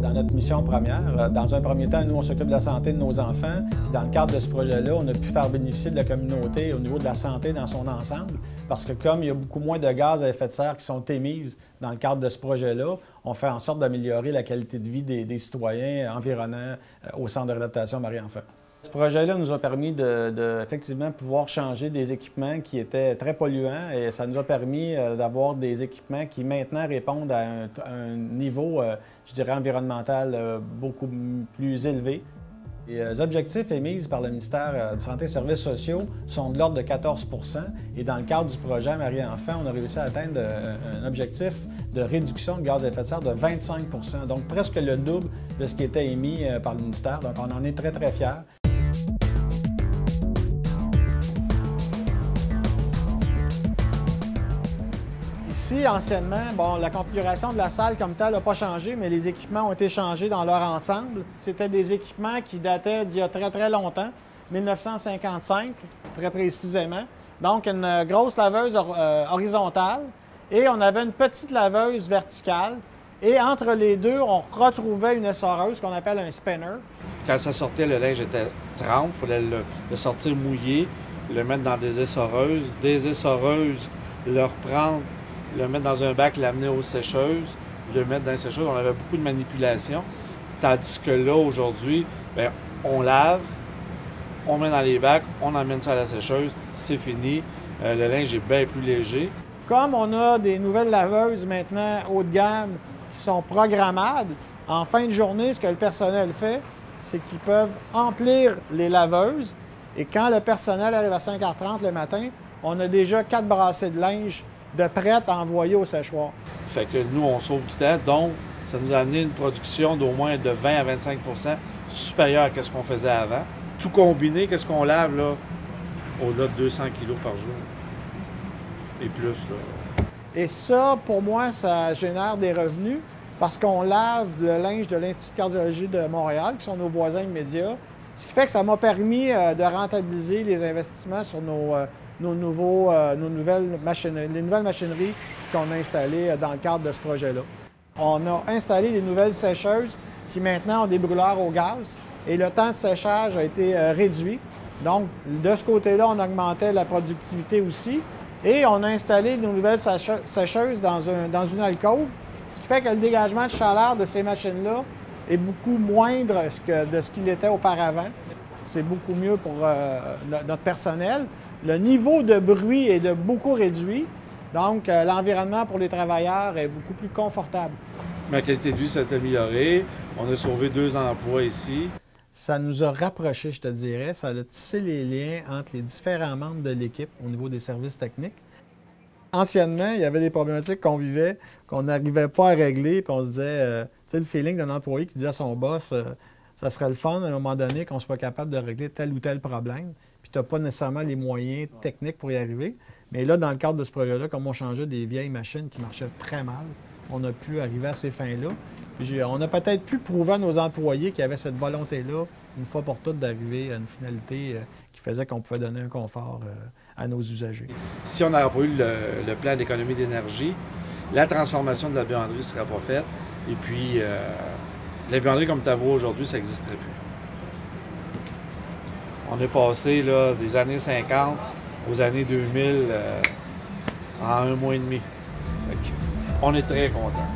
dans notre mission première. Dans un premier temps, nous, on s'occupe de la santé de nos enfants. Puis dans le cadre de ce projet-là, on a pu faire bénéficier de la communauté au niveau de la santé dans son ensemble. Parce que comme il y a beaucoup moins de gaz à effet de serre qui sont émis dans le cadre de ce projet-là, on fait en sorte d'améliorer la qualité de vie des citoyens environnants au centre de réadaptation Marie-Enfant. Ce projet-là nous a permis effectivement pouvoir changer des équipements qui étaient très polluants et ça nous a permis d'avoir des équipements qui maintenant répondent à un niveau, je dirais, environnemental beaucoup plus élevé. Les objectifs émis par le ministère de Santé et Services sociaux sont de l'ordre de 14 % et dans le cadre du projet Marie-Enfant, on a réussi à atteindre un objectif de réduction de gaz à effet de serre de 25 %, donc presque le double de ce qui était émis par le ministère. Donc on en est très, très fiers. Ici, anciennement, bon, la configuration de la salle comme telle n'a pas changé, mais les équipements ont été changés dans leur ensemble. C'était des équipements qui dataient d'il y a très, très longtemps, 1955, très précisément. Donc, une grosse laveuse horizontale et on avait une petite laveuse verticale. Et entre les deux, on retrouvait une essoreuse qu'on appelle un spinner. Quand ça sortait, le linge était trempe, il fallait le sortir mouillé, le mettre dans des essoreuses, le reprendre, le mettre dans un bac, l'amener aux sécheuses, le mettre dans les sécheuses. On avait beaucoup de manipulation. Tandis que là, aujourd'hui, bien, on lave, on met dans les bacs, on emmène ça à la sécheuse, c'est fini. Le linge est bien plus léger. Comme on a des nouvelles laveuses maintenant haut de gamme qui sont programmables, en fin de journée, ce que le personnel fait, c'est qu'ils peuvent emplir les laveuses. Et quand le personnel arrive à 5h30 le matin, on a déjà 4 brassées de linge de prêtes à envoyer au séchoir. Fait que nous, on sauve du temps, donc ça nous a amené une production d'au moins de 20 à 25 % supérieure à ce qu'on faisait avant. Tout combiné, qu'est-ce qu'on lave, là? Au-delà de 200 kg par jour. Et plus, là. Et ça, pour moi, ça génère des revenus parce qu'on lave le linge de l'Institut de cardiologie de Montréal, qui sont nos voisins immédiats. Ce qui fait que ça m'a permis de rentabiliser les investissements sur les nouvelles machineries qu'on a installées dans le cadre de ce projet-là. On a installé des nouvelles sécheuses qui maintenant ont des brûleurs au gaz et le temps de séchage a été réduit. Donc, de ce côté-là, on augmentait la productivité aussi. Et on a installé de nouvelles sécheuses dans une alcôve, ce qui fait que le dégagement de chaleur de ces machines-là est beaucoup moindre de ce qu'il était auparavant. C'est beaucoup mieux pour notre personnel. Le niveau de bruit est de beaucoup réduit, donc l'environnement pour les travailleurs est beaucoup plus confortable. Ma qualité de vie s'est améliorée. On a sauvé 2 emplois ici. Ça nous a rapprochés, je te dirais. Ça a tissé les liens entre les différents membres de l'équipe au niveau des services techniques. Anciennement, il y avait des problématiques qu'on vivait, qu'on n'arrivait pas à régler, puis on se disait, tu sais, le feeling d'un employé qui dit à son boss, ça serait le fun à un moment donné qu'on soit capable de régler tel ou tel problème, puis tu n'as pas nécessairement les moyens techniques pour y arriver. Mais là, dans le cadre de ce projet-là, comme on changeait des vieilles machines qui marchaient très mal, on a pu arriver à ces fins-là. On a peut-être pu prouver à nos employés qu'il y avait cette volonté-là, une fois pour toutes, d'arriver à une finalité qui faisait qu'on pouvait donner un confort à nos usagers. Si on n'avait pas eu le plan d'économie d'énergie, la transformation de la buanderie ne serait pas faite. Et puis, la buanderie comme tu la vois aujourd'hui, ça n'existerait plus. On est passé là, des années 50 aux années 2000 en 1 mois et demi. On est très contents.